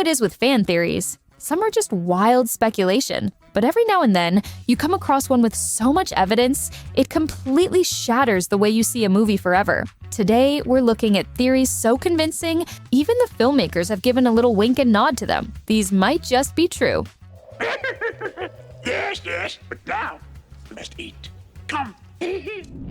it is with fan theories. Some are just wild speculation, but every now and then, you come across one with so much evidence, it completely shatters the way you see a movie forever. Today, we're looking at theories so convincing, even the filmmakers have given a little wink and nod to them. These might just be true. Yes, but now we must eat. Come.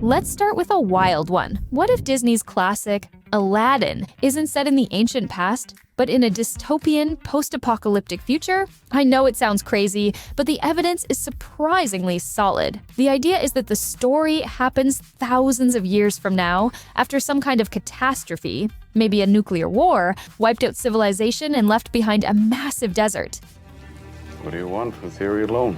Let's start with a wild one. What if Disney's classic, Aladdin, isn't set in the ancient past, but in a dystopian, post-apocalyptic future? I know it sounds crazy, but the evidence is surprisingly solid. The idea is that the story happens thousands of years from now, after some kind of catastrophe, maybe a nuclear war, wiped out civilization and left behind a massive desert. What do you want for theory alone?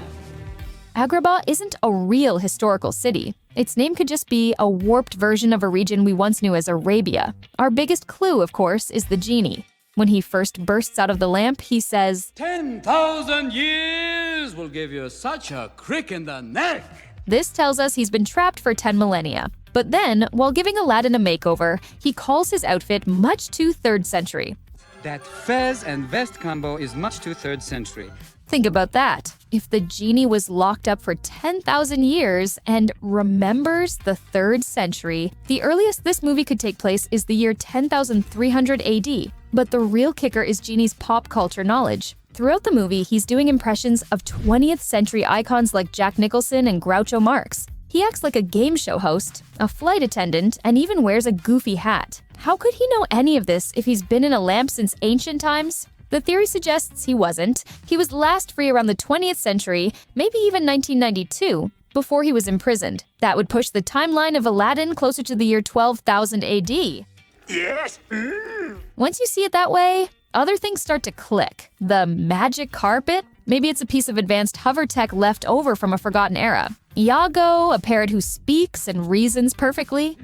Agrabah isn't a real historical city. Its name could just be a warped version of a region we once knew as Arabia. Our biggest clue, of course, is the genie. When he first bursts out of the lamp, he says, 10,000 years will give you such a crick in the neck. This tells us he's been trapped for 10 millennia. But then, while giving Aladdin a makeover, he calls his outfit much too 3rd century. That fez and vest combo is much too 3rd century. Think about that. If the genie was locked up for 10,000 years and remembers the 3rd century, the earliest this movie could take place is the year 10,300 AD. But the real kicker is Genie's pop culture knowledge. Throughout the movie, he's doing impressions of 20th century icons like Jack Nicholson and Groucho Marx. He acts like a game show host, a flight attendant, and even wears a goofy hat. How could he know any of this if he's been in a lamp since ancient times? The theory suggests he wasn't. He was last free around the 20th century, maybe even 1992, before he was imprisoned. That would push the timeline of Aladdin closer to the year 12,000 AD. Yes. Once you see it that way, other things start to click. The magic carpet? Maybe it's a piece of advanced hover tech left over from a forgotten era. Iago, a parrot who speaks and reasons perfectly?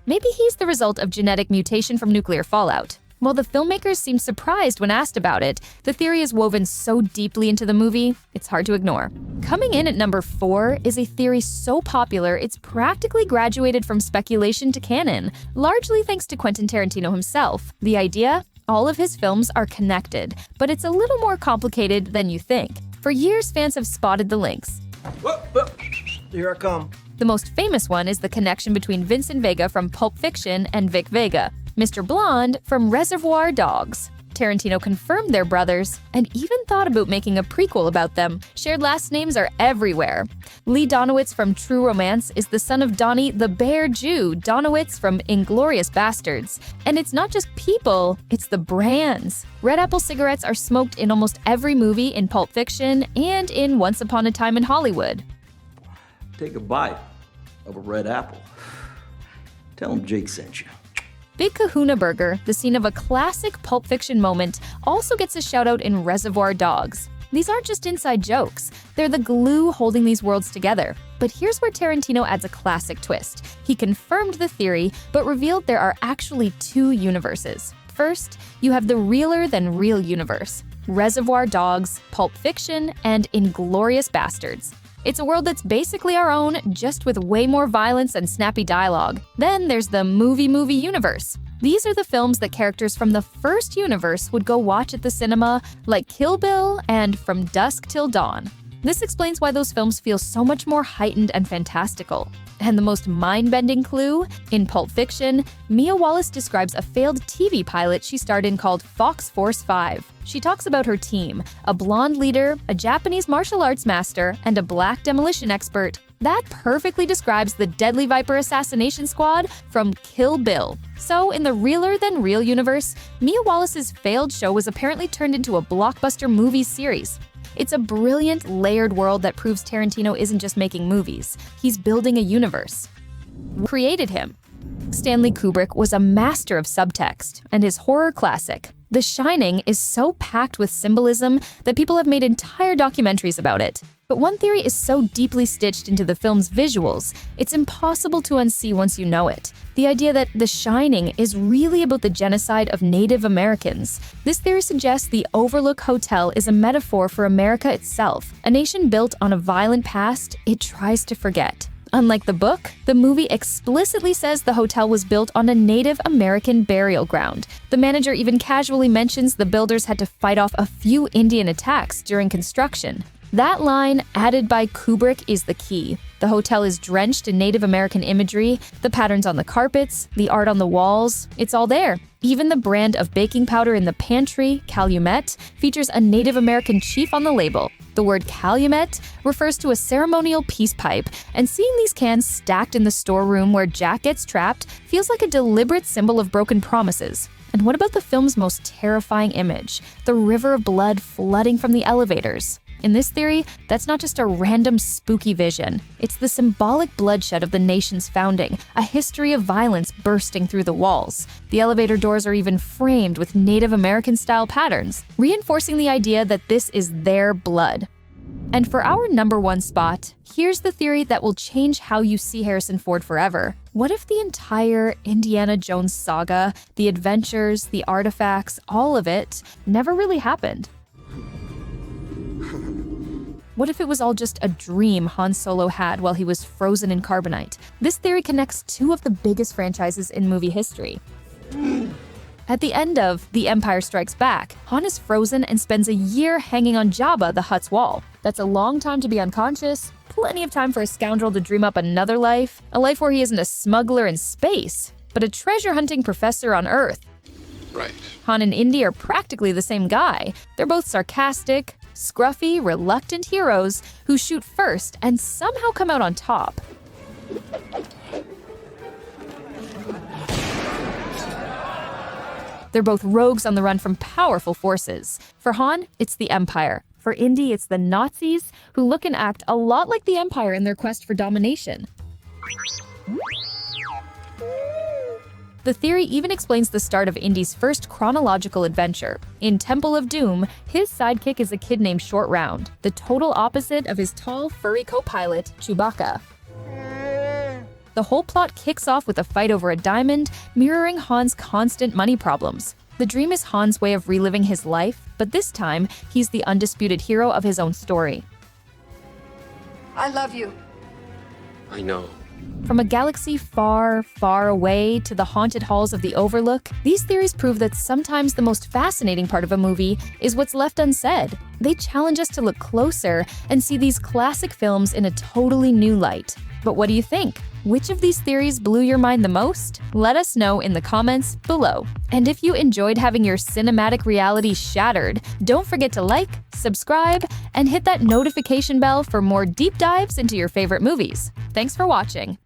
Maybe he's the result of genetic mutation from nuclear fallout. While the filmmakers seem surprised when asked about it, the theory is woven so deeply into the movie, it's hard to ignore. Coming in at number 4 is a theory so popular it's practically graduated from speculation to canon, largely thanks to Quentin Tarantino himself. The idea? All of his films are connected, but it's a little more complicated than you think. For years, fans have spotted the links. Whoa. Here I come. The most famous one is the connection between Vincent Vega from Pulp Fiction and Vic Vega, Mr. Blonde from Reservoir Dogs. Tarantino confirmed they're brothers and even thought about making a prequel about them. Shared last names are everywhere. Lee Donowitz from True Romance is the son of Donnie the Bear Jew Donowitz from Inglourious Bastards. And it's not just people, it's the brands. Red Apple cigarettes are smoked in almost every movie in Pulp Fiction and in Once Upon a Time in Hollywood. Take a bite of a red apple. Tell him Jake sent you. Big Kahuna Burger, the scene of a classic Pulp Fiction moment, also gets a shout-out in Reservoir Dogs. These aren't just inside jokes, they're the glue holding these worlds together. But here's where Tarantino adds a classic twist. He confirmed the theory, but revealed there are actually 2 universes. First, you have the realer-than-real universe. Reservoir Dogs, Pulp Fiction, and Inglourious Bastards. It's a world that's basically our own, just with way more violence and snappy dialogue. Then there's the movie universe. These are the films that characters from the first universe would go watch at the cinema, like Kill Bill and From Dusk Till Dawn. This explains why those films feel so much more heightened and fantastical. And the most mind-bending clue? In Pulp Fiction, Mia Wallace describes a failed TV pilot she starred in called Fox Force 5. She talks about her team, a blonde leader, a Japanese martial arts master, and a black demolition expert. That perfectly describes the Deadly Viper assassination squad from Kill Bill. So, in the realer-than-real universe, Mia Wallace's failed show was apparently turned into a blockbuster movie series. It's a brilliant, layered world that proves Tarantino isn't just making movies. He's building a universe. Created him. Stanley Kubrick was a master of subtext, and his horror classic, The Shining, is so packed with symbolism that people have made entire documentaries about it. But one theory is so deeply stitched into the film's visuals, it's impossible to unsee once you know it. The idea that The Shining is really about the genocide of Native Americans. This theory suggests the Overlook Hotel is a metaphor for America itself, a nation built on a violent past it tries to forget. Unlike the book, the movie explicitly says the hotel was built on a Native American burial ground. The manager even casually mentions the builders had to fight off a few Indian attacks during construction. That line, added by Kubrick, is the key. The hotel is drenched in Native American imagery, the patterns on the carpets, the art on the walls, it's all there. Even the brand of baking powder in the pantry, Calumet, features a Native American chief on the label. The word Calumet refers to a ceremonial peace pipe, and seeing these cans stacked in the storeroom where Jack gets trapped feels like a deliberate symbol of broken promises. And what about the film's most terrifying image, the river of blood flooding from the elevators? In this theory, that's not just a random spooky vision. It's the symbolic bloodshed of the nation's founding, a history of violence bursting through the walls. The elevator doors are even framed with Native American-style patterns, reinforcing the idea that this is their blood. And for our number one spot, here's the theory that will change how you see Harrison Ford forever. What if the entire Indiana Jones saga, the adventures, the artifacts, all of it, never really happened? What if it was all just a dream Han Solo had while he was frozen in carbonite? This theory connects two of the biggest franchises in movie history. At the end of The Empire Strikes Back, Han is frozen and spends a year hanging on Jabba the Hutt's wall. That's a long time to be unconscious, plenty of time for a scoundrel to dream up another life, a life where he isn't a smuggler in space, but a treasure-hunting professor on Earth. Right. Han and Indy are practically the same guy. They're both sarcastic, scruffy, reluctant heroes who shoot first and somehow come out on top. They're both rogues on the run from powerful forces. For Han, it's the Empire. For Indy, it's the Nazis, who look and act a lot like the Empire in their quest for domination. The theory even explains the start of Indy's first chronological adventure. In Temple of Doom, his sidekick is a kid named Short Round, the total opposite of his tall, furry co-pilot, Chewbacca. The whole plot kicks off with a fight over a diamond, mirroring Han's constant money problems. The dream is Han's way of reliving his life, but this time, he's the undisputed hero of his own story. I love you. I know. From a galaxy far, far away to the haunted halls of the Overlook, these theories prove that sometimes the most fascinating part of a movie is what's left unsaid. They challenge us to look closer and see these classic films in a totally new light. But what do you think? Which of these theories blew your mind the most? Let us know in the comments below. And if you enjoyed having your cinematic reality shattered, don't forget to like, subscribe, and hit that notification bell for more deep dives into your favorite movies. Thanks for watching.